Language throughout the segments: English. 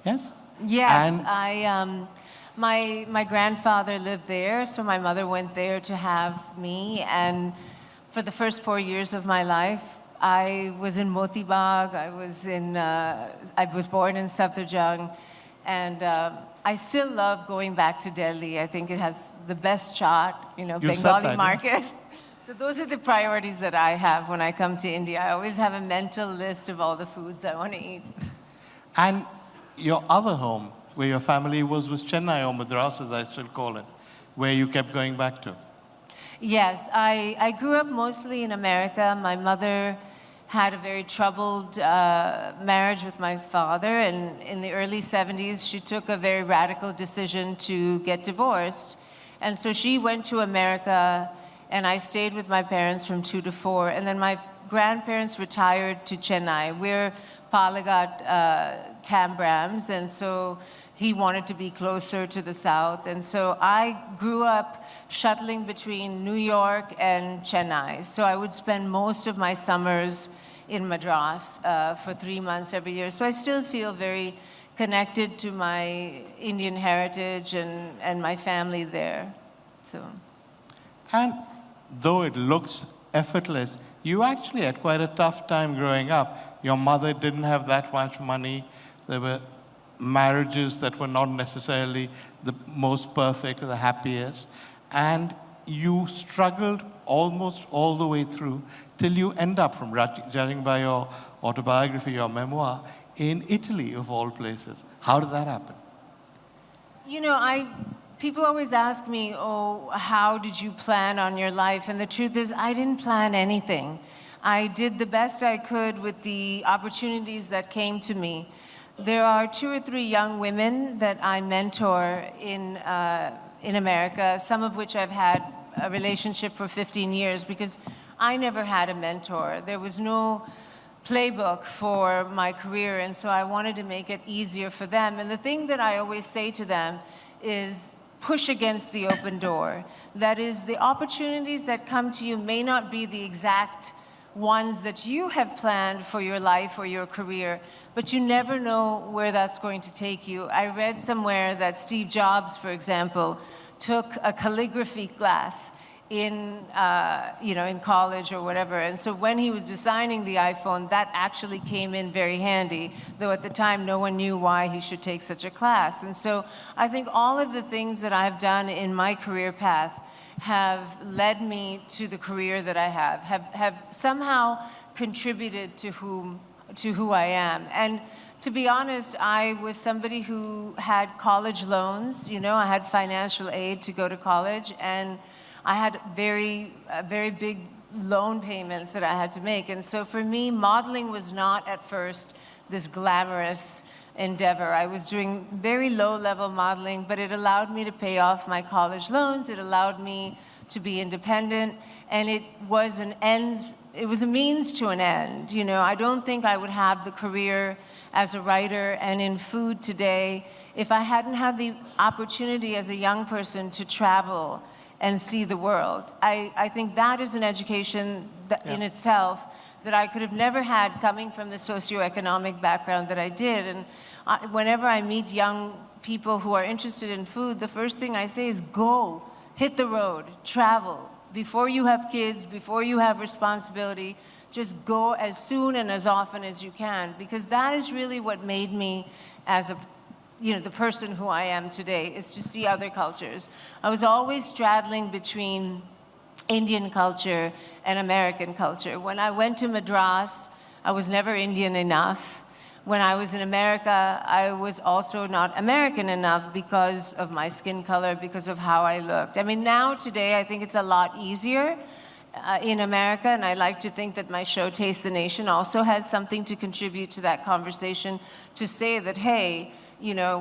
Yes? Yes, And my grandfather lived there, so my mother went there to have me. And for the first 4 years of my life, I was in Moti Bagh. I was born in Safdarjung, and I still love going back to Delhi. I think it has the best chaat, You said Bengali that, yeah. market. So those are the priorities that I have when I come to India. I always have a mental list of all the foods I want to eat. And your other home, where your family was Chennai, or Madras, as I still call it, where you kept going back to. Yes, I grew up mostly in America. My mother had a very troubled marriage with my father, and in the early 70s, she took a very radical decision to get divorced. And so she went to America, and I stayed with my parents from 2 to 4, and then my grandparents retired to Chennai. We're Palagat Tambrams, and so he wanted to be closer to the south. And so I grew up shuttling between New York and Chennai. So I would spend most of my summers in Madras for 3 months every year. So I still feel very connected to my Indian heritage and my family there. So. And though it looks effortless, you actually had quite a tough time growing up. Your mother didn't have that much money. There were marriages that were not necessarily the most perfect or the happiest. And you struggled almost all the way through till you end up, from judging by your autobiography, your memoir, in Italy, of all places. How did that happen? People always ask me, oh, how did you plan on your life? And the truth is, I didn't plan anything. I did the best I could with the opportunities that came to me. There are 2 or 3 young women that I mentor in America, some of which I've had a relationship for 15 years, because I never had a mentor. There was no playbook for my career, and so I wanted to make it easier for them. And the thing that I always say to them is, push against the open door. That is, the opportunities that come to you may not be the exact ones that you have planned for your life or your career, but you never know where that's going to take you. I read somewhere that Steve Jobs, for example, took a calligraphy class in college or whatever. And so when he was designing the iPhone, that actually came in very handy, though at the time no one knew why he should take such a class. And so I think all of the things that I've done in my career path have led me to the career that I have somehow contributed to who I am. And to be honest, I was somebody who had college loans. I had financial aid to go to college, and I had very big loan payments that I had to make. And so for me, modeling was not at first this glamorous endeavor. I was doing very low-level modeling, but it allowed me to pay off my college loans. It allowed me to be independent, and it was a means to an end. I don't think I would have the career as a writer and in food today if I hadn't had the opportunity as a young person to travel and see the world. I think that is an education that in itself that I could have never had coming from the socioeconomic background that I did. And whenever I meet young people who are interested in food, the first thing I say is go, hit the road, travel. Before you have kids, before you have responsibility, just go as soon and as often as you can, because that is really what made me as the person who I am today, is to see other cultures. I was always straddling between Indian culture and American culture. When I went to Madras, I was never Indian enough. When I was in America, I was also not American enough because of my skin color, because of how I looked. I mean, now today, I think it's a lot easier in America, and I like to think that my show, Taste the Nation, also has something to contribute to that conversation, to say that, hey,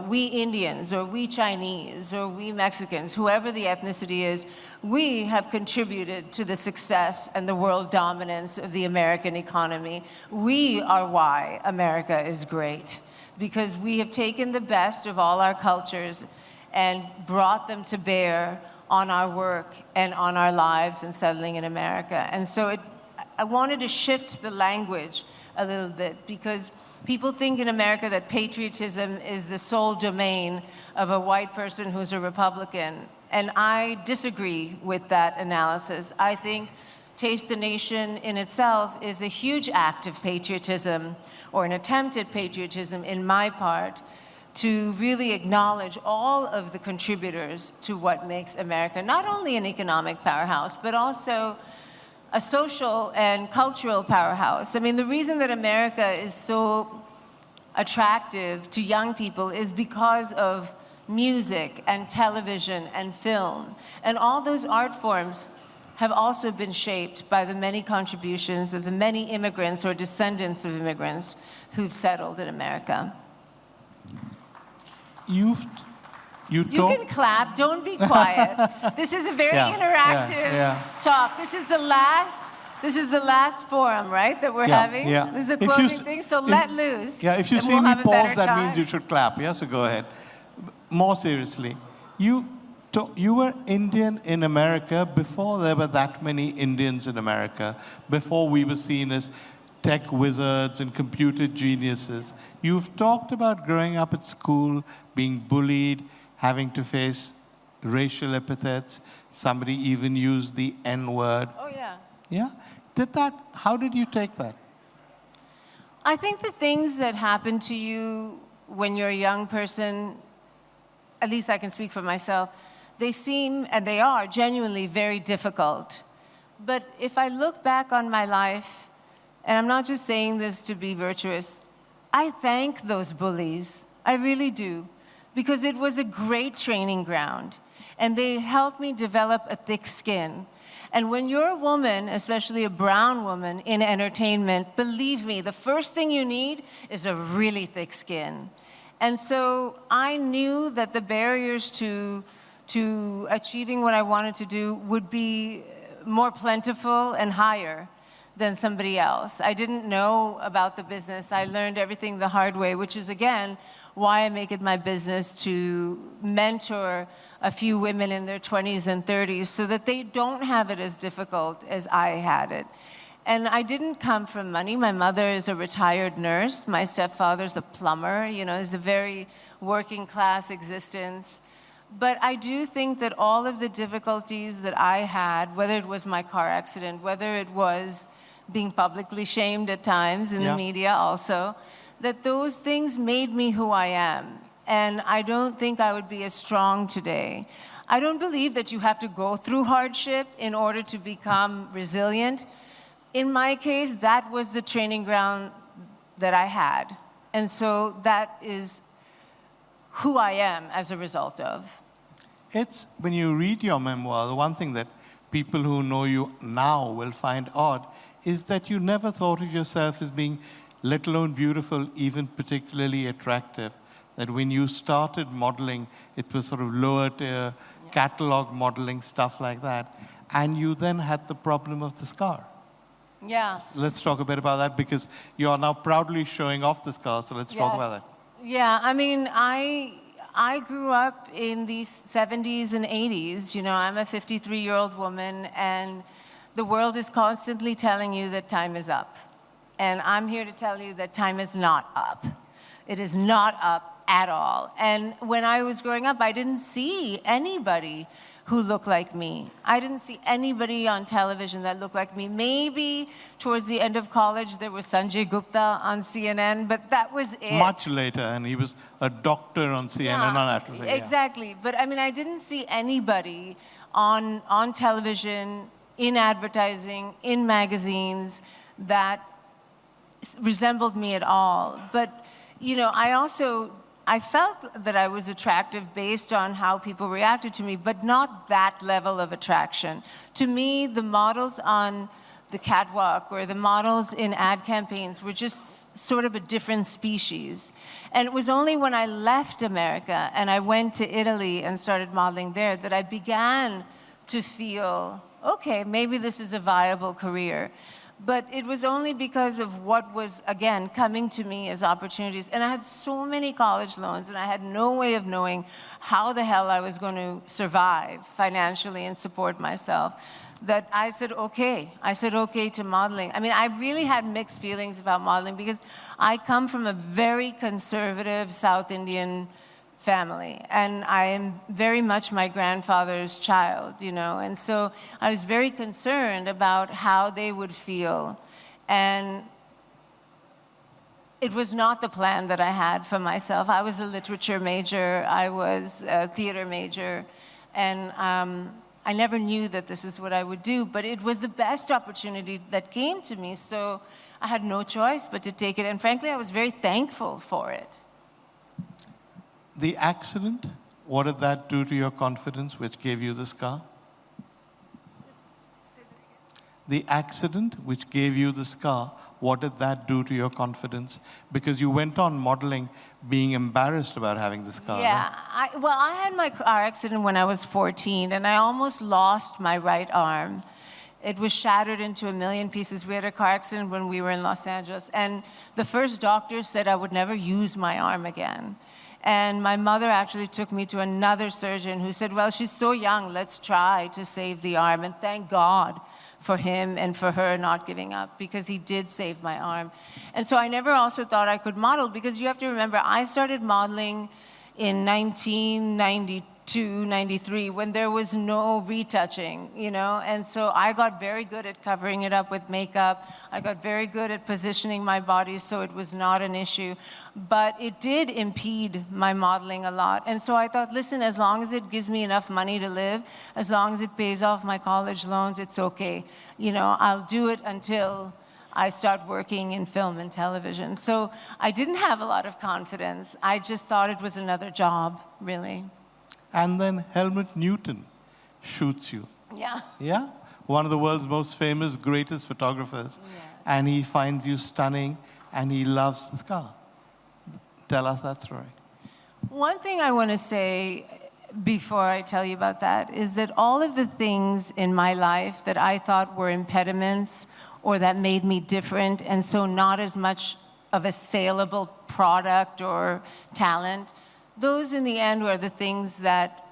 we Indians, or we Chinese, or we Mexicans, whoever the ethnicity is, we have contributed to the success and the world dominance of the American economy. We are why America is great, because we have taken the best of all our cultures and brought them to bear on our work and on our lives and settling in America. And so I wanted to shift the language a little bit, because People think in America that patriotism is the sole domain of a white person who's a Republican. And I disagree with that analysis. I think Taste the Nation in itself is a huge act of patriotism, or an attempt at patriotism in my part, to really acknowledge all of the contributors to what makes America not only an economic powerhouse, but also a social and cultural powerhouse. I mean, the reason that America is so attractive to young people is because of music and television and film. And all those art forms have also been shaped by the many contributions of the many immigrants or descendants of immigrants who've settled in America. You You can clap, don't be quiet. This is a very interactive talk. This is the last forum, right, that we're having? Yeah. This is the closing thing, so let loose. Yeah, if you see me pause, that means you should clap, yeah? So go ahead. More seriously, you were Indian in America before there were that many Indians in America, before we were seen as tech wizards and computer geniuses. You've talked about growing up at school, being bullied, having to face racial epithets. Somebody even used the N-word. Oh, yeah. Yeah? How did you take that? I think the things that happen to you when you're a young person, at least I can speak for myself, they seem, and they are, genuinely very difficult. But if I look back on my life, and I'm not just saying this to be virtuous, I thank those bullies. I really do. Because it was a great training ground. And they helped me develop a thick skin. And when you're a woman, especially a brown woman in entertainment, believe me, the first thing you need is a really thick skin. And so I knew that the barriers to achieving what I wanted to do would be more plentiful and higher than somebody else. I didn't know about the business. I learned everything the hard way, which is, again, why I make it my business to mentor a few women in their 20s and 30s so that they don't have it as difficult as I had it. And I didn't come from money. My mother is a retired nurse. My stepfather's a plumber. You know, it's a very working class existence. But I do think that all of the difficulties that I had, whether it was my car accident, whether it was being publicly shamed at times in the media also, that those things made me who I am. And I don't think I would be as strong today. I don't believe that you have to go through hardship in order to become resilient. In my case, that was the training ground that I had. And so that is who I am as a result of. It's, when you read your memoir, the one thing that people who know you now will find odd is that you never thought of yourself as being, let alone beautiful, even particularly attractive. That when you started modeling, it was sort of lower tier, catalog modeling, stuff like that. And you then had the problem of the scar. Yeah. Let's talk a bit about that, because you are now proudly showing off the scar, so let's talk about that. Yeah, I mean, I grew up in the 70s and 80s. You know, I'm a 53-year-old woman, and the world is constantly telling you that time is up. And I'm here to tell you that time is not up. It is not up at all. And when I was growing up, I didn't see anybody who looked like me. I didn't see anybody on television that looked like me. Maybe towards the end of college, there was Sanjay Gupta on CNN, but that was it. Much later, and he was a doctor on CNN on Atlas. Exactly. But I mean, I didn't see anybody on television, in advertising, in magazines that resembled me at all. But, you know, I felt that I was attractive based on how people reacted to me, but not that level of attraction. To me, the models on the catwalk or the models in ad campaigns were just sort of a different species. And it was only when I left America and I went to Italy and started modeling there that I began to feel, okay, maybe this is a viable career. But it was only because of what was, again, coming to me as opportunities. And I had so many college loans, and I had no way of knowing how the hell I was going to survive financially and support myself. that I said okay. I said okay to modeling. I mean, I really had mixed feelings about modeling because I come from a very conservative South Indian family, and I am very much my grandfather's child, you know, and so I was very concerned about how they would feel. And it was not the plan that I had for myself. I was a literature major, I was a theater major, and I never knew that this is what I would do, but it was the best opportunity that came to me, so I had no choice but to take it, and frankly, I was very thankful for it. The accident, what did that do to your confidence, which gave you the scar? The accident which gave you the scar, what did that do to your confidence? Because you went on modeling being embarrassed about having the scar. Yeah, Right? I had my car accident when I was 14, and I almost lost my right arm. It was shattered into a million pieces. We had a car accident when we were in Los Angeles, and the first doctor said I would never use my arm again. And my mother actually took me to another surgeon who said, well, she's so young, let's try to save the arm. And thank God for him and for her not giving up, because he did save my arm. And so I never also thought I could model, because you have to remember, I started modeling in 1992, 93, when there was no retouching, you know? And so I got very good at covering it up with makeup. I got very good at positioning my body so it was not an issue. But it did impede my modeling a lot. And so I thought, listen, as long as it gives me enough money to live, as long as it pays off my college loans, it's okay. You know, I'll do it until I start working in film and television. So I didn't have a lot of confidence. I just thought it was another job, really. And then Helmut Newton shoots you. Yeah. Yeah? One of the world's most famous, greatest photographers. Yeah. And he finds you stunning, and he loves the scar. Tell us that story. One thing I want to say before I tell you about that is that all of the things in my life that I thought were impediments or that made me different, and so not as much of a saleable product or talent, those in the end were the things that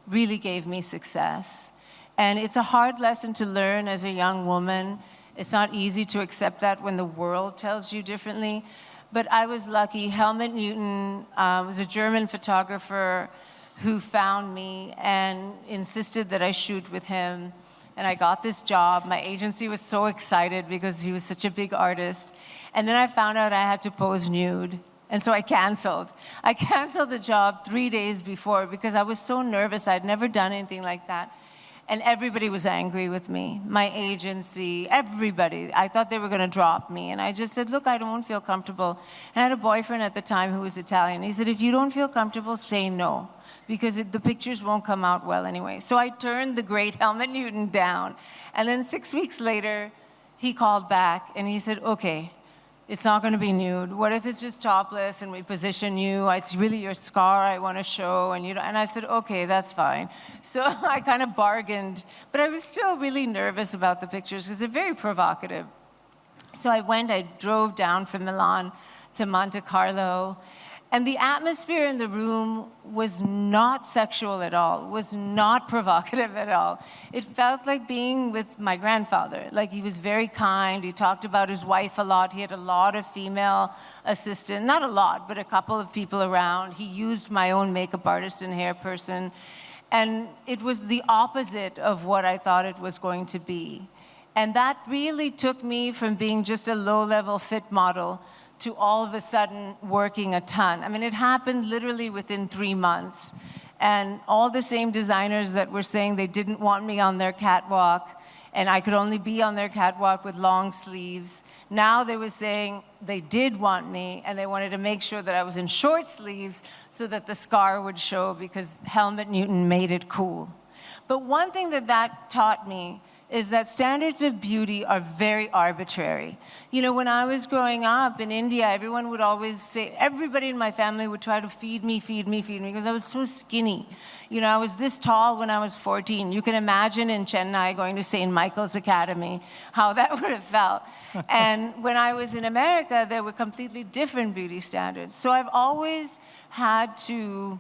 really gave me success. And it's a hard lesson to learn as a young woman. It's not easy to accept that when the world tells you differently. But I was lucky. Helmut Newton was a German photographer who found me and insisted that I shoot with him. And I got this job. My agency was so excited because he was such a big artist. And then I found out I had to pose nude. And so I canceled. I canceled the job 3 days before because I was so nervous. I'd never done anything like that. And everybody was angry with me. My agency, everybody. I thought they were going to drop me. And I just said, look, I don't feel comfortable. And I had a boyfriend at the time who was Italian. He said, if you don't feel comfortable, say no, because the pictures won't come out well anyway. So I turned the great Helmut Newton down. And then 6 weeks later, he called back and he said, okay, it's not going to be nude. What if it's just topless and we position you? It's really your scar I want to show. And I said, okay, that's fine. So I kind of bargained. But I was still really nervous about the pictures because they're very provocative. So I drove down from Milan to Monte Carlo. And the atmosphere in the room was not sexual at all, was not provocative at all. It felt like being with my grandfather. Like, he was very kind. He talked about his wife a lot. He had a lot of female assistants. Not a lot, but a couple of people around. He used my own makeup artist and hair person. And it was the opposite of what I thought it was going to be. And that really took me from being just a low-level fit model to all of a sudden working a ton. I mean, it happened literally within 3 months. And all the same designers that were saying they didn't want me on their catwalk, and I could only be on their catwalk with long sleeves, now they were saying they did want me, and they wanted to make sure that I was in short sleeves so that the scar would show, because Helmut Newton made it cool. But one thing that taught me is that standards of beauty are very arbitrary. You know, when I was growing up in India, everyone would always say, everybody in my family would try to feed me, because I was so skinny. You know, I was this tall when I was 14. You can imagine in Chennai going to St. Michael's Academy, how that would have felt. And when I was in America, there were completely different beauty standards. So I've always had to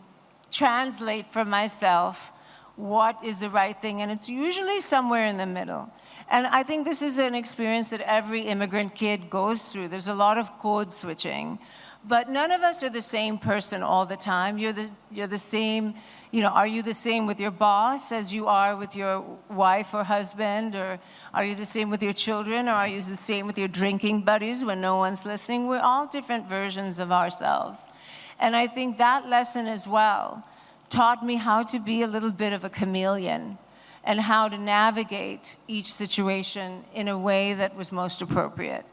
translate for myself what is the right thing, and it's usually somewhere in the middle. And I think this is an experience that every immigrant kid goes through. There's a lot of code switching. But none of us are the same person all the time. You're the same, are you the same with your boss as you are with your wife or husband? Or are you the same with your children? Or are you the same with your drinking buddies when no one's listening? We're all different versions of ourselves. And I think that lesson as well taught me how to be a little bit of a chameleon and how to navigate each situation in a way that was most appropriate.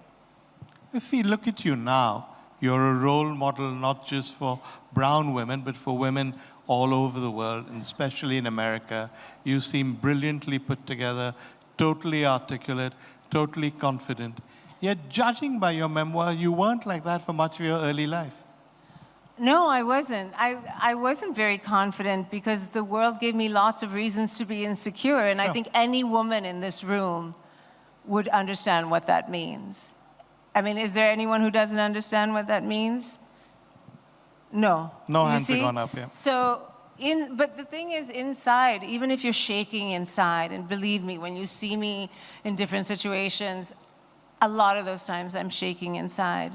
If we look at you now, you're a role model not just for brown women, but for women all over the world, and especially in America. You seem brilliantly put together, totally articulate, totally confident. Yet, judging by your memoir, you weren't like that for much of your early life. No, I wasn't. I wasn't very confident because the world gave me lots of reasons to be insecure, and Sure. I think any woman in this room would understand what that means. I mean, is there anyone who doesn't understand what that means? No. No You hands see? have gone up, yeah. So, but the thing is, inside, even if you're shaking inside, and believe me, when you see me in different situations, a lot of those times I'm shaking inside.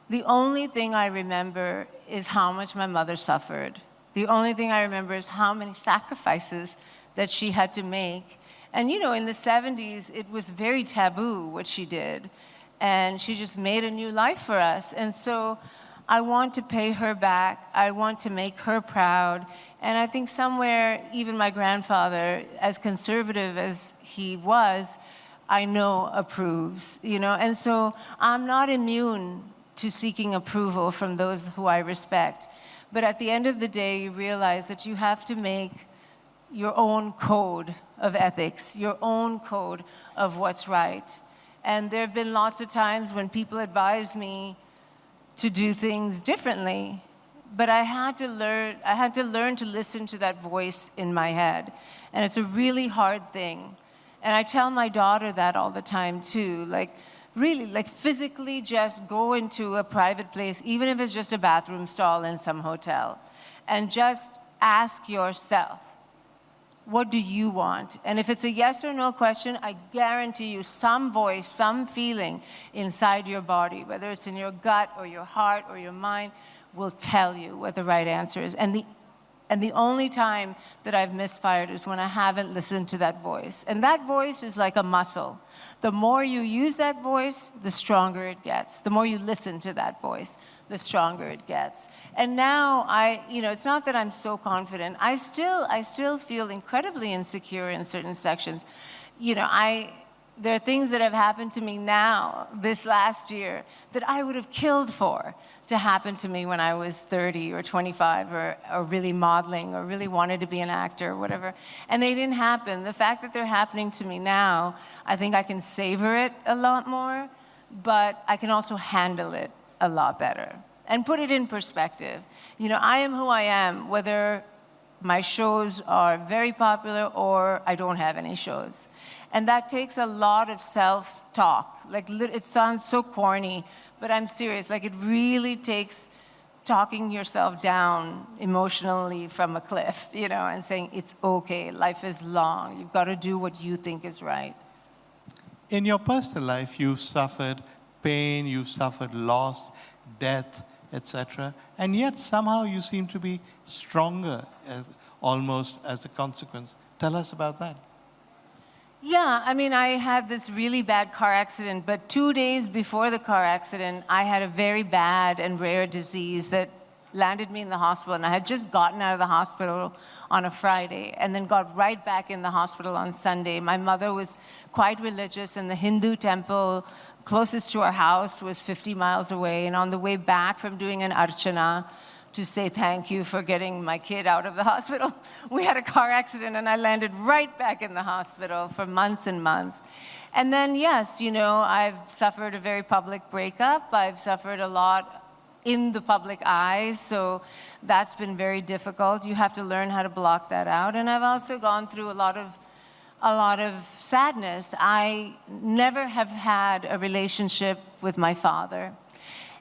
The only thing I remember is how much my mother suffered. The only thing I remember is how many sacrifices that she had to make. And in the 70s, it was very taboo what she did. And she just made a new life for us. And so I want to pay her back. I want to make her proud. And I think somewhere, even my grandfather, as conservative as he was, I know approves, And so I'm not immune to seeking approval from those who I respect. But at the end of the day, you realize that you have to make your own code of ethics, your own code of what's right. And there have been lots of times when people advise me to do things differently, but I had to learn to listen to that voice in my head. And it's a really hard thing. And I tell my daughter that all the time too, really, physically just go into a private place, even if it's just a bathroom stall in some hotel, and just ask yourself, what do you want? And if it's a yes or no question, I guarantee you some voice, some feeling inside your body, whether it's in your gut or your heart or your mind, will tell you what the right answer is. And the only time that I've misfired is when I haven't listened to that voice. And that voice is like a muscle. The more you use that voice, the stronger it gets. The more you listen to that voice, the stronger it gets. And now it's not that I'm so confident. I still feel incredibly insecure in certain sections. There are things that have happened to me now, this last year, that I would have killed for to happen to me when I was 30 or 25 or really modeling or really wanted to be an actor or whatever. And they didn't happen. The fact that they're happening to me now, I think I can savor it a lot more, but I can also handle it a lot better and put it in perspective. I am who I am, whether my shows are very popular or I don't have any shows. And that takes a lot of self-talk. It sounds so corny, but I'm serious. It really takes talking yourself down emotionally from a cliff, and saying, it's okay, life is long. You've got to do what you think is right. In your personal life, you've suffered pain, you've suffered loss, death, etc. And yet somehow you seem to be stronger almost as a consequence. Tell us about that. Yeah, I had this really bad car accident, but 2 days before the car accident, I had a very bad and rare disease that landed me in the hospital. And I had just gotten out of the hospital on a Friday and then got right back in the hospital on Sunday. My mother was quite religious, and the Hindu temple closest to our house was 50 miles away. And on the way back from doing an archana, to say thank you for getting my kid out of the hospital, we had a car accident and I landed right back in the hospital for months and months. And then, yes, I've suffered a very public breakup. I've suffered a lot in the public eye, so that's been very difficult. You have to learn how to block that out. And I've also gone through a lot of sadness. I never have had a relationship with my father.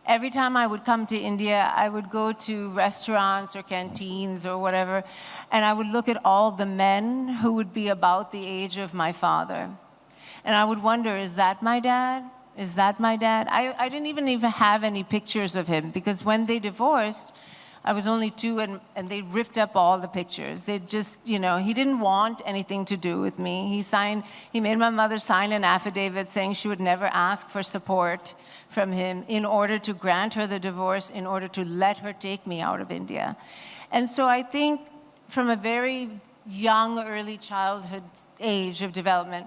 every time I would come to India, I would go to restaurants or canteens or whatever, and I would look at all the men who would be about the age of my father. And I would wonder, is that my dad? Is that my dad? I didn't even have any pictures of him, because when they divorced, I was only 2, and they ripped up all the pictures. They just, he didn't want anything to do with me. He made my mother sign an affidavit saying she would never ask for support from him in order to grant her the divorce, in order to let her take me out of India. And so I think from a very young, early childhood age of development,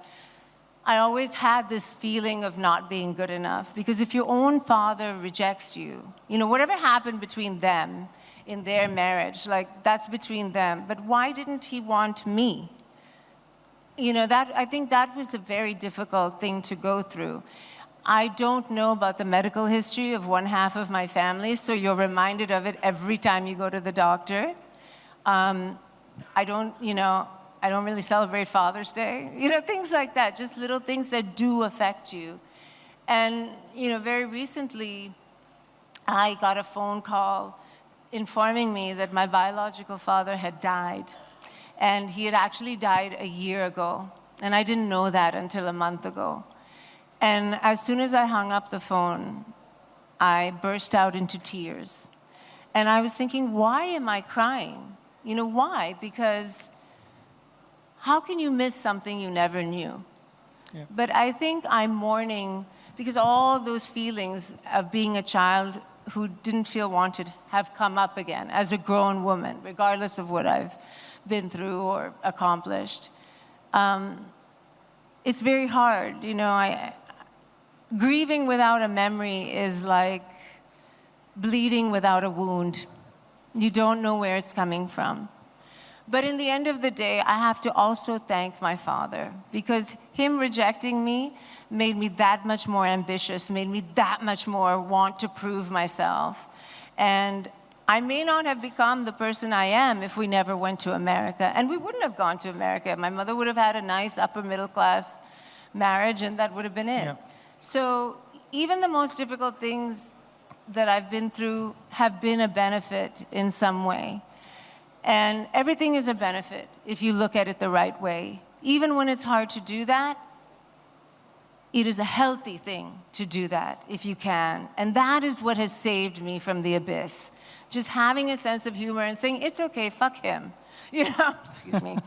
I always had this feeling of not being good enough, because if your own father rejects you, whatever happened between them in their marriage, that's between them, but why didn't he want me? I think that was a very difficult thing to go through. I don't know about the medical history of one half of my family, so you're reminded of it every time you go to the doctor. I don't really celebrate Father's Day, things like that, just little things that do affect you. And, very recently, I got a phone call informing me that my biological father had died. And he had actually died a year ago. And I didn't know that until a month ago. And as soon as I hung up the phone, I burst out into tears. And I was thinking, why am I crying? Why? Because how can you miss something you never knew? Yeah. But I think I'm mourning because all those feelings of being a child who didn't feel wanted have come up again as a grown woman, regardless of what I've been through or accomplished. It's very hard. Grieving without a memory is like bleeding without a wound. You don't know where it's coming from. But in the end of the day, I have to also thank my father, because him rejecting me made me that much more ambitious, made me that much more want to prove myself. And I may not have become the person I am if we never went to America. And we wouldn't have gone to America. My mother would have had a nice upper middle class marriage, and that would have been it. Yeah. So even the most difficult things that I've been through have been a benefit in some way. And everything is a benefit if you look at it the right way. Even when it's hard to do that, it is a healthy thing to do that if you can. And that is what has saved me from the abyss. Just having a sense of humor and saying, it's okay, fuck him. Excuse me.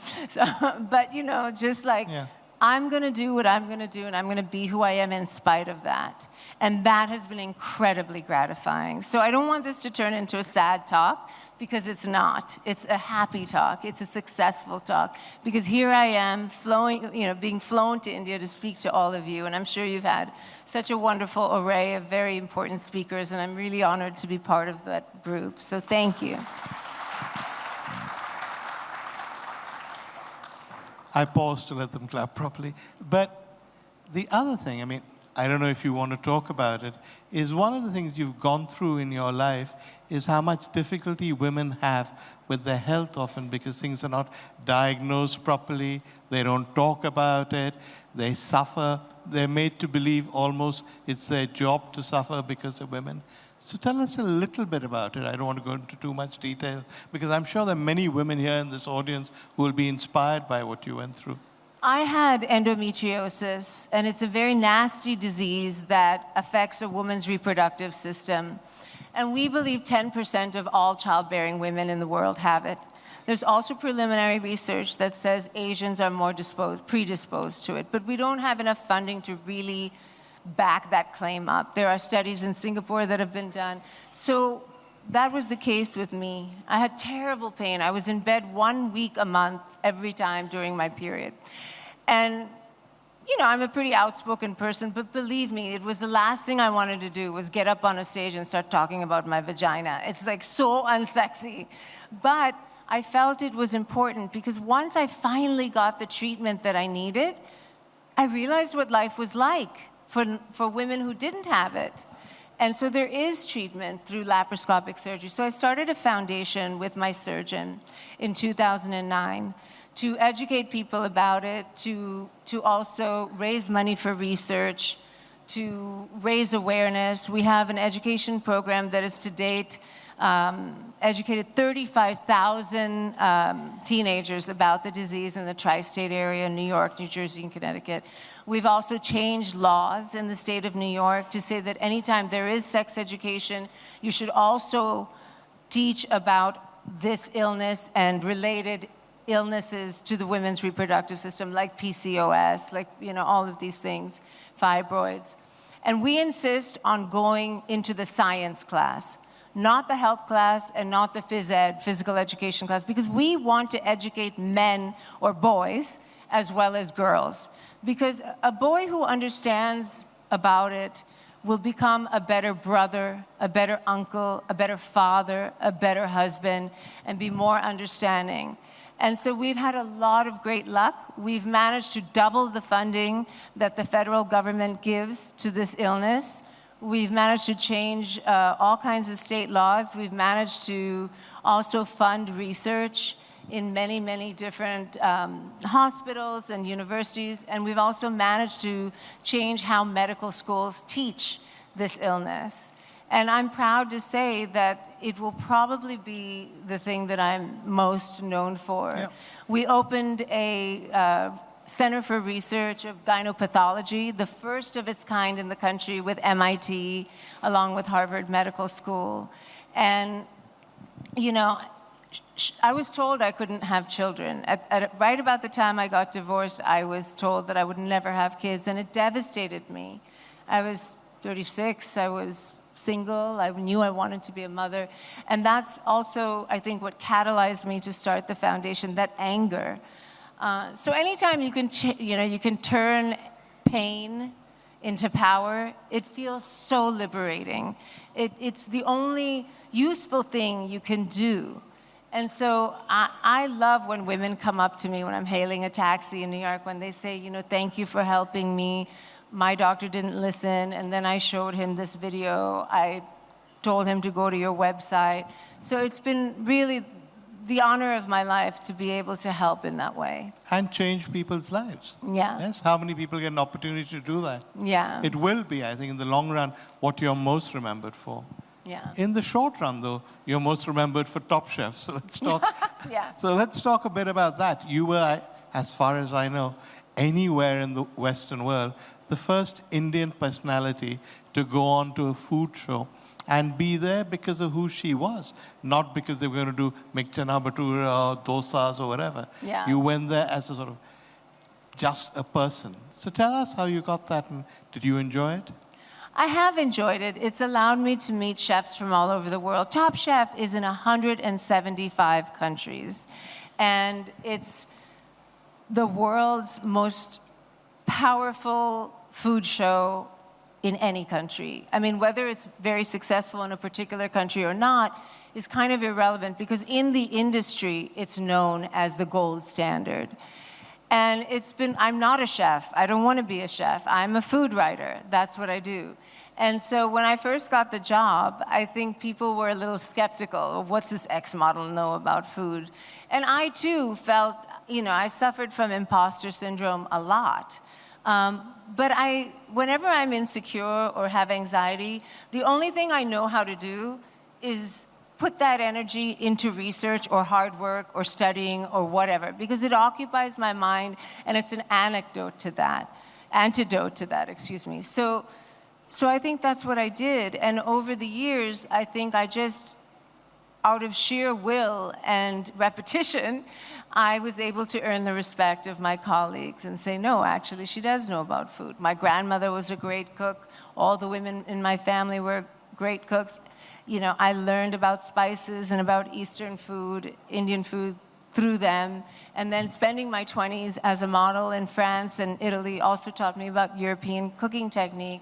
But just like, yeah. I'm going to do what I'm going to do, and I'm going to be who I am in spite of that. And that has been incredibly gratifying. So I don't want this to turn into a sad talk, because it's not. It's a happy talk. It's a successful talk. Because here I am, being flown to India to speak to all of you. And I'm sure you've had such a wonderful array of very important speakers, and I'm really honored to be part of that group. So thank you. I paused to let them clap properly. But the other thing, I don't know if you want to talk about it, is one of the things you've gone through in your life is how much difficulty women have with their health often, because things are not diagnosed properly, they don't talk about it, they suffer, they're made to believe almost it's their job to suffer because they're women. So tell us a little bit about it. I don't want to go into too much detail, because I'm sure there are many women here in this audience who will be inspired by what you went through. I had endometriosis, and it's a very nasty disease that affects a woman's reproductive system. And we believe 10% of all childbearing women in the world have it. There's also preliminary research that says Asians are more predisposed to it, but we don't have enough funding to really back that claim up. There are studies in Singapore that have been done. So that was the case with me. I had terrible pain. I was in bed 1 week a month every time during my period. And, I'm a pretty outspoken person, but believe me, it was the last thing I wanted to do was get up on a stage and start talking about my vagina. It's like so unsexy. But I felt it was important, because once I finally got the treatment that I needed, I realized what life was like for women who didn't have it. And so there is treatment through laparoscopic surgery. So I started a foundation with my surgeon in 2009 to educate people about it, to also raise money for research, to raise awareness. We have an education program that is to date educated 35,000 teenagers about the disease in the tri-state area, New York, New Jersey, and Connecticut. We've also changed laws in the state of New York to say that anytime there is sex education, you should also teach about this illness and related illnesses to the women's reproductive system, like PCOS, like, all of these things, fibroids. And we insist on going into the science class, not the health class and not the phys ed, physical education class, because we want to educate men or boys as well as girls. Because a boy who understands about it will become a better brother, a better uncle, a better father, a better husband, and be more understanding. And so we've had a lot of great luck. We've managed to double the funding that the federal government gives to this illness. We've managed to change all kinds of state laws. We've managed to also fund research in many, many different hospitals and universities. And we've also managed to change how medical schools teach this illness. And I'm proud to say that it will probably be the thing that I'm most known for. Yeah. We opened a Center for Research of Gynopathology, the first of its kind in the country, with MIT, along with Harvard Medical School. And, I was told I couldn't have children. Right about the time I got divorced, I was told that I would never have kids, and it devastated me. I was 36, I was single, I knew I wanted to be a mother. And that's also, I think, what catalyzed me to start the foundation, that anger. So anytime you can turn pain into power, it feels so liberating. It's the only useful thing you can do. And so I love when women come up to me when I'm hailing a taxi in New York, when they say, thank you for helping me. My doctor didn't listen, and then I showed him this video. I told him to go to your website. So it's been really the honor of my life to be able to help in that way. And change people's lives. Yeah. Yes, how many people get an opportunity to do that? Yeah. It will be, I think, in the long run, what you're most remembered for. Yeah. In the short run, though, you're most remembered for Top Chef. So let's talk. Yeah. So let's talk a bit about that. You were, as far as I know, anywhere in the Western world, the first Indian personality to go on to a food show and be there because of who she was, not because they were going to do Chana Bhatura or dosas or whatever. Yeah. You went there as a sort of just a person. So tell us how you got that, and did you enjoy it? I have enjoyed it. It's allowed me to meet chefs from all over the world. Top Chef is in 175 countries, and it's the world's most powerful food show in any country. I mean, whether it's very successful in a particular country or not is kind of irrelevant, because in the industry, it's known as the gold standard. And I'm not a chef. I don't want to be a chef. I'm a food writer. That's what I do. And so when I first got the job, I think people were a little skeptical of what's this ex-model know about food. And I too felt, I suffered from imposter syndrome a lot. But whenever I'm insecure or have anxiety, the only thing I know how to do is put that energy into research or hard work or studying or whatever, because it occupies my mind, and it's an antidote to that. So I think that's what I did. And over the years, I think I just, out of sheer will and repetition, I was able to earn the respect of my colleagues and say, no, actually, she does know about food. My grandmother was a great cook. All the women in my family were great cooks. I learned about spices and about Eastern food, Indian food, through them. And then spending my 20s as a model in France and Italy also taught me about European cooking technique.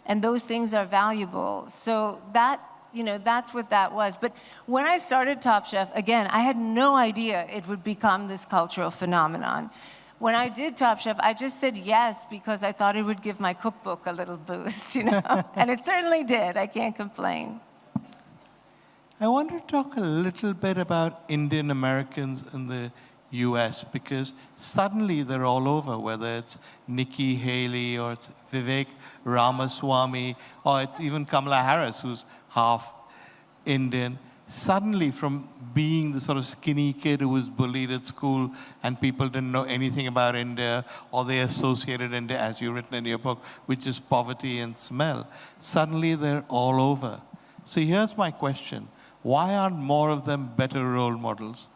And those things are valuable. So that's what that was. But when I started Top Chef, again, I had no idea it would become this cultural phenomenon. When I did Top Chef, I just said yes because I thought it would give my cookbook a little boost, And it certainly did. I can't complain. I want to talk a little bit about Indian Americans in the US, because suddenly they're all over, whether it's Nikki Haley or it's Vivek Ramaswamy, or it's even Kamala Harris, who's half Indian. Suddenly, from being the sort of skinny kid who was bullied at school and people didn't know anything about India, or they associated India, as you've written in your book, with just poverty and smell, suddenly they're all over. So here's my question. Why aren't more of them better role models?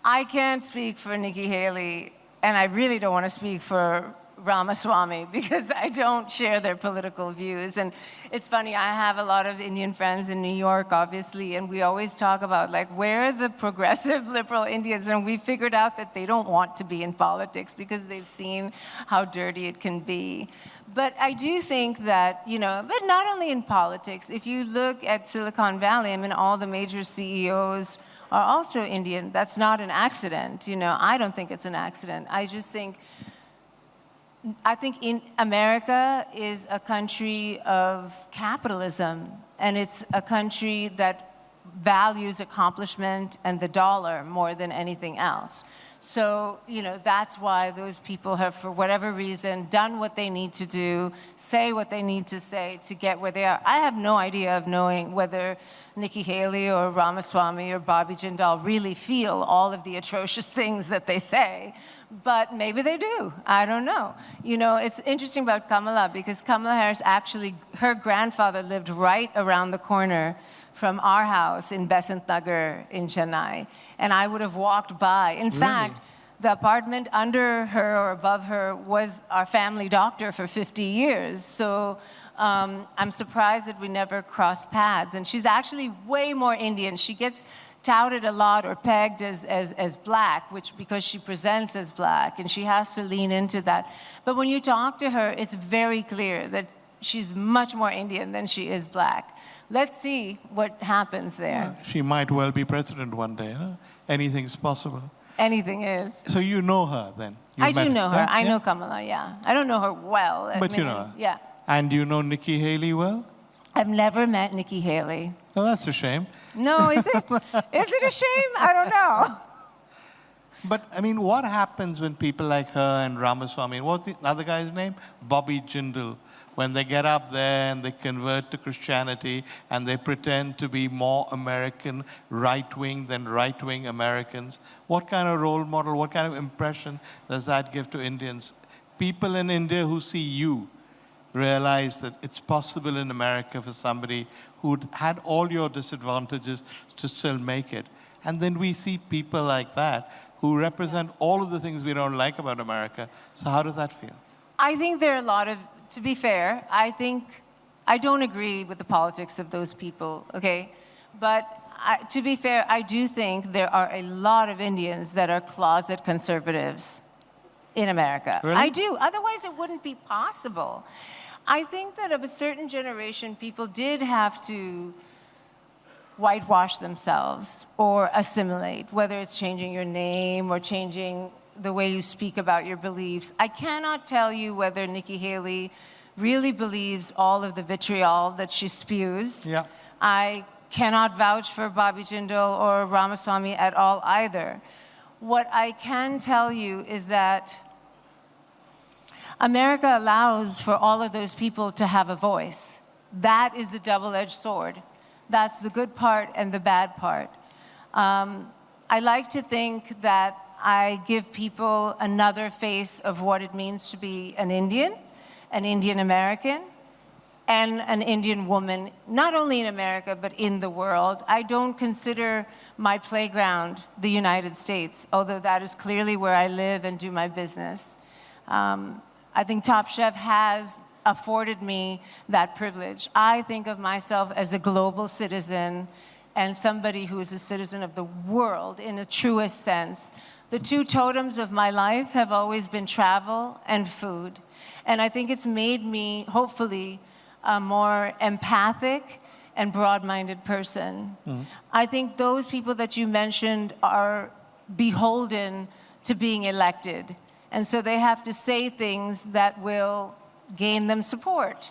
I can't speak for Nikki Haley, and I really don't want to speak for Ramaswamy because I don't share their political views. And it's funny, I have a lot of Indian friends in New York, obviously, and we always talk about, like, where are the progressive liberal Indians? And we figured out that they don't want to be in politics because they've seen how dirty it can be. But I do think that, you know, but not only in politics, if you look at Silicon Valley, I mean, all the major CEOs are also Indian. That's not an accident, you know. I don't think it's an accident. I think in America is a country of capitalism, and it's a country that values accomplishment and the dollar more than anything else. So, you know, that's why those people have, for whatever reason, done what they need to do, say what they need to say to get where they are. I have no idea of knowing whether Nikki Haley or Ramaswamy or Bobby Jindal really feel all of the atrocious things that they say, but maybe they do. I don't know. You know, it's interesting about Kamala because Kamala Harris actually, her grandfather lived right around the corner from our house in Besant Nagar in Chennai, and I would have walked by. In fact, the apartment under her or above her was our family doctor for 50 years. So I'm surprised that we never crossed paths. And she's actually way more Indian. She gets touted a lot or pegged as black, which because she presents as black, and she has to lean into that. But when you talk to her, it's very clear that she's much more Indian than she is black. Let's see what happens there. She might well be president one day. Huh? Anything's possible. Anything is. So you know her then? I do know her. I know Kamala, yeah. I don't know her well. But you know her? Yeah. And do you know Nikki Haley well? I've never met Nikki Haley. Oh, that's a shame. No, is it? Is it a shame? I don't know. But, I mean, what happens when people like her and Ramaswamy, what's the other guy's name? Bobby Jindal. When they get up there and they convert to Christianity and they pretend to be more American right-wing than right-wing Americans, what kind of role model, what kind of impression does that give to Indians? People in India who see you realize that it's possible in America for somebody who'd had all your disadvantages to still make it. And then we see people like that who represent all of the things we don't like about America. So how does that feel? I think there are a lot of, to be fair, I don't agree with the politics of those people, okay? But to be fair, I do think there are a lot of Indians that are closet conservatives in America. Really? I do. Otherwise, it wouldn't be possible. I think that of a certain generation, people did have to whitewash themselves or assimilate, whether it's changing your name or changing the way you speak about your beliefs. I cannot tell you whether Nikki Haley really believes all of the vitriol that she spews. Yeah. I cannot vouch for Bobby Jindal or Ramaswamy at all either. What I can tell you is that America allows for all of those people to have a voice. That is the double-edged sword. That's the good part and the bad part. I like to think that I give people another face of what it means to be an Indian American, and an Indian woman, not only in America, but in the world. I don't consider my playground the United States, although that is clearly where I live and do my business. I think Top Chef has afforded me that privilege. I think of myself as a global citizen and somebody who is a citizen of the world in the truest sense. The two totems of my life have always been travel and food. And I think it's made me, hopefully, a more empathic and broad-minded person. I think those people that you mentioned are beholden to being elected. And so they have to say things that will gain them support.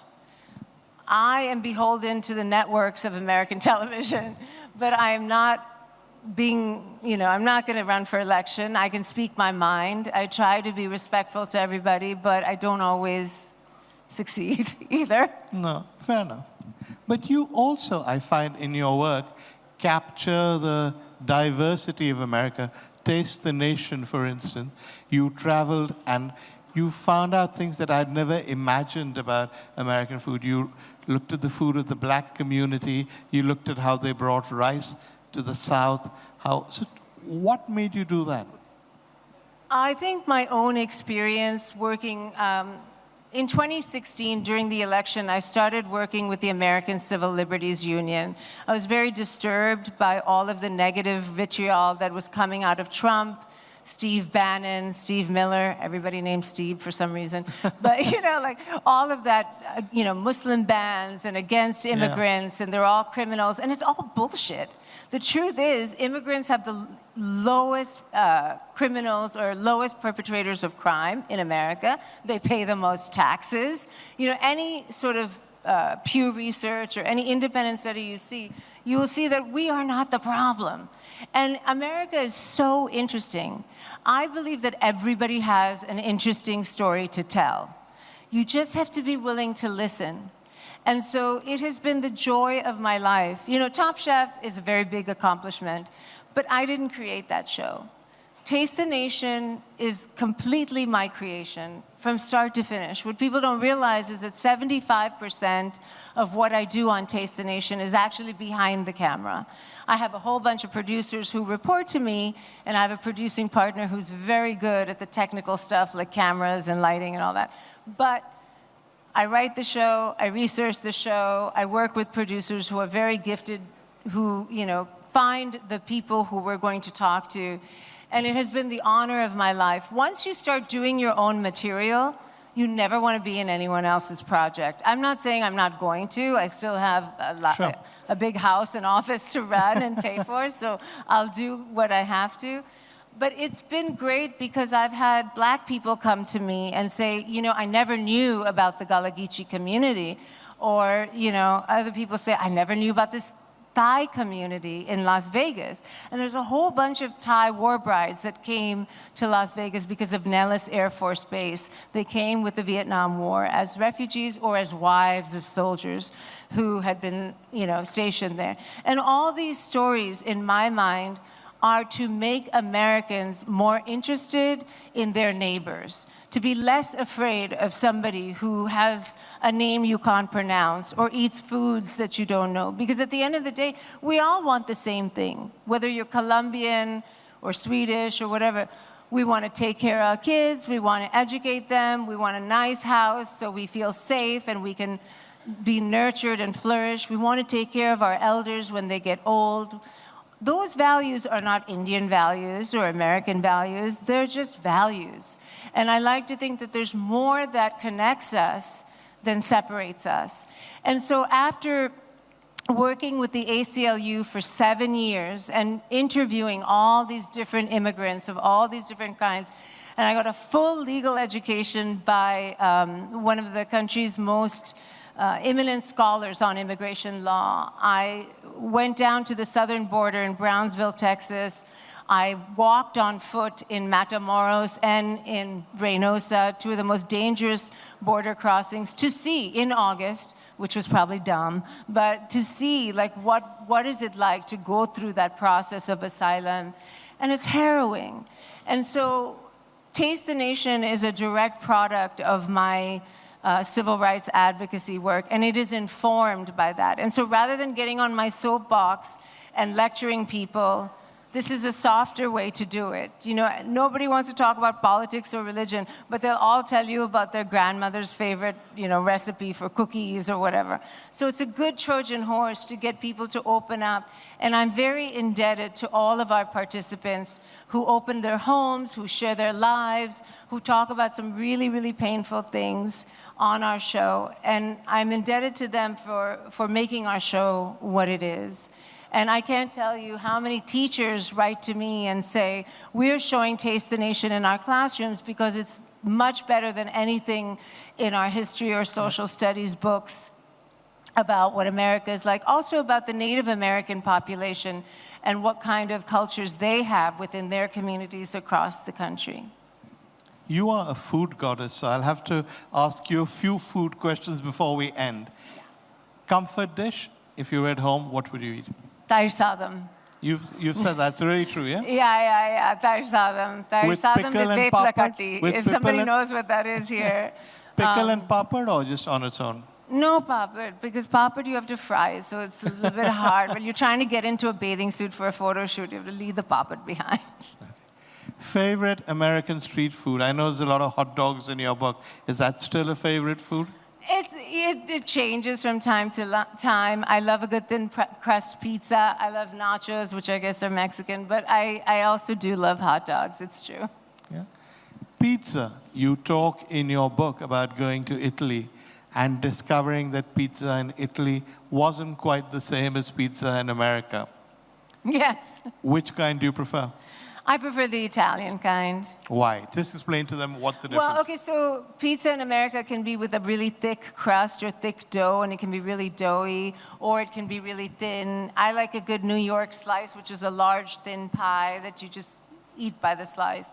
I am beholden to the networks of American television, but I am not I'm not going to run for election. I can speak my mind. I try to be respectful to everybody, but I don't always succeed either. No, fair enough. But you also, I find, in your work, capture the diversity of America. Taste the Nation, for instance. You traveled and you found out things that I'd never imagined about American food. You looked at the food of the black community. You looked at how they brought rice to the South. So what made you do that? I think my own experience working in 2016, during the election, I started working with the American Civil Liberties Union. I was very disturbed by all of the negative vitriol that was coming out of Trump, Steve Bannon, Steve Miller, everybody named Steve for some reason. But, like all of that, Muslim bans and against immigrants, and they're all criminals, and it's all bullshit. The truth is, immigrants have the lowest criminals or lowest perpetrators of crime in America. They pay the most taxes. Any sort of Pew Research or any independent study you will see that we are not the problem. And America is so interesting. I believe that everybody has an interesting story to tell. You just have to be willing to listen. And so it has been the joy of my life. Top Chef is a very big accomplishment, but I didn't create that show. Taste the Nation is completely my creation from start to finish. What people don't realize is that 75% of what I do on Taste the Nation is actually behind the camera. I have a whole bunch of producers who report to me, and I have a producing partner who's very good at the technical stuff like cameras and lighting and all that. But I write the show, I research the show, I work with producers who are very gifted, who, find the people who we're going to talk to. And it has been the honor of my life. Once you start doing your own material, you never want to be in anyone else's project. I'm not saying I'm not going to. I still have a big house and office to run and pay for, so I'll do what I have to. But it's been great because I've had black people come to me and say, I never knew about the Gullah Geechee community. Or, other people say, I never knew about this Thai community in Las Vegas. And there's a whole bunch of Thai war brides that came to Las Vegas because of Nellis Air Force Base. They came with the Vietnam War as refugees or as wives of soldiers who had been, stationed there. And all these stories, in my mind, are to make Americans more interested in their neighbors, to be less afraid of somebody who has a name you can't pronounce or eats foods that you don't know. Because at the end of the day, we all want the same thing. Whether you're Colombian or Swedish or whatever, we want to take care of our kids, we want to educate them, we want a nice house so we feel safe and we can be nurtured and flourish. We want to take care of our elders when they get old. Those values are not Indian values or American values, they're just values. And I like to think that there's more that connects us than separates us. And so after working with the ACLU for 7 years and interviewing all these different immigrants of all these different kinds, and I got a full legal education by one of the country's most eminent scholars on immigration law. I went down to the southern border in Brownsville, Texas. I walked on foot in Matamoros and in Reynosa, two of the most dangerous border crossings, to see in August, which was probably dumb, but to see what is it like to go through that process of asylum. And it's harrowing. And so Taste the Nation is a direct product of my civil rights advocacy work, and it is informed by that. And so rather than getting on my soapbox and lecturing people, this is a softer way to do it. Nobody wants to talk about politics or religion, but they'll all tell you about their grandmother's favorite, recipe for cookies or whatever. So it's a good Trojan horse to get people to open up. And I'm very indebted to all of our participants who open their homes, who share their lives, who talk about some really, really painful things on our show. And I'm indebted to them for making our show what it is. And I can't tell you how many teachers write to me and say, we're showing Taste the Nation in our classrooms because it's much better than anything in our history or social studies books. about what America is like, also about the Native American population and what kind of cultures they have within their communities across the country. You are a food goddess, so I'll have to ask you a few food questions before we end. Comfort dish, if you were at home, what would you eat? Tair sadam. You've said that's really true, yeah? Yeah. Tair sadam. Tair With sadam pickle with and vepla papad? katti. With If pickle somebody and- knows what that is here. Pickle and papad or just on its own? No papad, because papad you have to fry, so it's a little bit hard. When you're trying to get into a bathing suit for a photo shoot, you have to leave the papad behind. Favorite American street food? I know there's a lot of hot dogs in your book. Is that still a favorite food? It changes from time to time. I love a good thin crust pizza. I love nachos, which I guess are Mexican, but I also do love hot dogs, it's true. Yeah. Pizza. You talk in your book about going to Italy and discovering that pizza in Italy wasn't quite the same as pizza in America. Yes. Which kind do you prefer? I prefer the Italian kind. Why? Just explain to them what the difference is. Well, okay, so pizza in America can be with a really thick crust or thick dough, and it can be really doughy, or it can be really thin. I like a good New York slice, which is a large, thin pie that you just eat by the slice.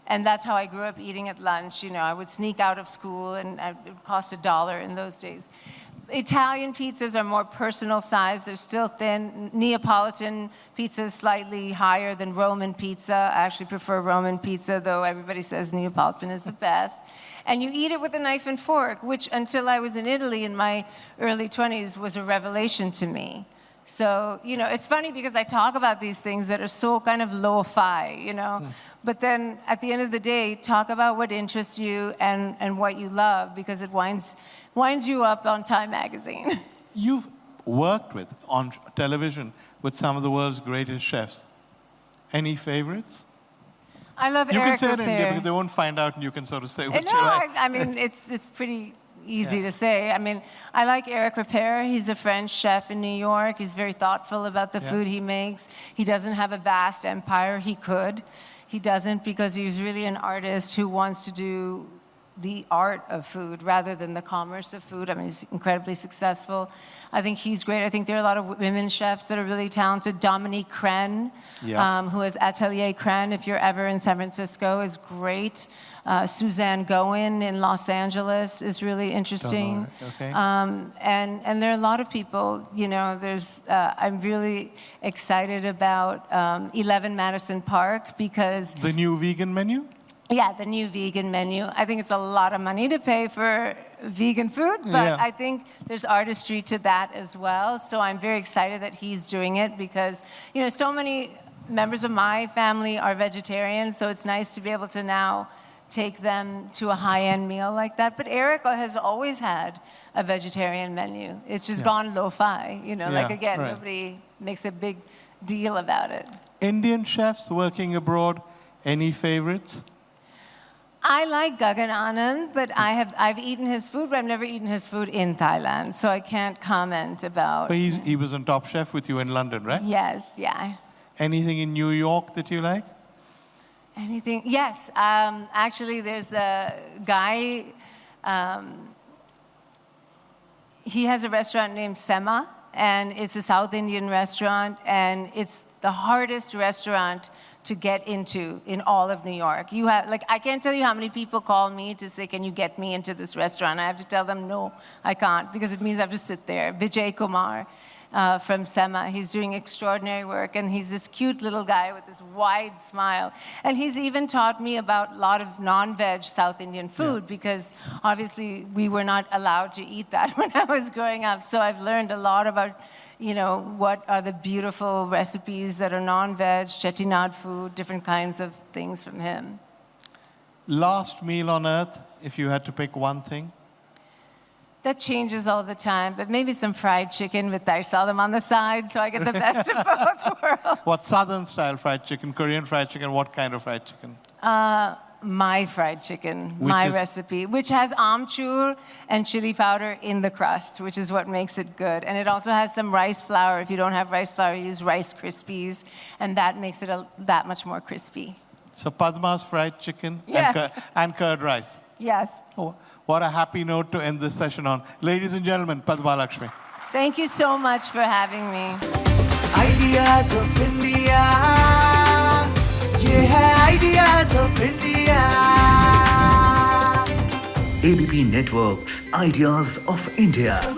And that's how I grew up eating at lunch. You know, I would sneak out of school, and it would cost $1 in those days. Italian pizzas are more personal size. They're still thin. Neapolitan pizza is slightly higher than Roman pizza. I actually prefer Roman pizza, though everybody says Neapolitan is the best. And you eat it with a knife and fork, which until I was in Italy in my early 20s was a revelation to me. So, you know, it's funny because I talk about these things that are so kind of lo-fi, you know. But then at the end of the day, talk about what interests you and what you love, because it winds you up on Time magazine. You've worked with, on television, with some of the world's greatest chefs. Any favorites? I love You Eric can say it in India Ripert. because they won't find out and you can sort of say what No, you like. I mean, it's pretty easy to say. I mean, I like Eric Ripert. He's a French chef in New York. He's very thoughtful about the food he makes. He doesn't have a vast empire. He could. He doesn't, because he's really an artist who wants to do the art of food rather than the commerce of food. I mean, he's incredibly successful. I think he's great. I think there are a lot of women chefs that are really talented. Dominique Crenn, who has Atelier Crenn, if you're ever in San Francisco, is great. Suzanne Goin in Los Angeles is really interesting. Okay. And there are a lot of people, you know, I'm really excited about 11 Madison Park, because The new vegan menu? yeah, the new vegan menu. I think it's a lot of money to pay for vegan food, but I think there's artistry to that as well. So I'm very excited that he's doing it, because, you know, so many members of my family are vegetarians, so it's nice to be able to now take them to a high-end meal like that. But Eric has always had a vegetarian menu. It's just gone lo-fi, you know, like, again, nobody makes a big deal about it. Indian chefs working abroad, any favorites? I like Gagan Anand, but I've eaten his food, but I've never eaten his food in Thailand, so I can't comment about. But he was on Top Chef with you in London, right? Yes, yeah. Anything in New York that you like? Anything? Yes. Actually, there's a guy. He has a restaurant named Sema, and it's a South Indian restaurant, and it's the hardest restaurant to get into in all of New York. You have, like, I can't tell you how many people call me to say, can you get me into this restaurant? I have to tell them, no, I can't, because it means I have to sit there. Vijay Kumar from Sema, he's doing extraordinary work, and he's this cute little guy with this wide smile. And he's even taught me about a lot of non-veg South Indian food, because obviously we were not allowed to eat that when I was growing up. So I've learned a lot about, you know, what are the beautiful recipes that are non-veg, Chettinad food, different kinds of things from him. Last meal on earth, if you had to pick one thing? That changes all the time, but maybe some fried chicken with Tair sadam on the side, so I get the best of both worlds. What Southern style fried chicken, Korean fried chicken, what kind of fried chicken? My fried chicken, Which my is- recipe, which has amchur and chili powder in the crust, which is what makes it good. And it also has some rice flour. If you don't have rice flour, use Rice Krispies, and that makes it that much more crispy. So Padma's fried chicken Yes. and curd rice. Yes. Oh, what a happy note to end this session on. Ladies and gentlemen, Padma Lakshmi. Thank you so much for having me. Ideas of India. ये है Ideas of India. ABP Network's Ideas of India.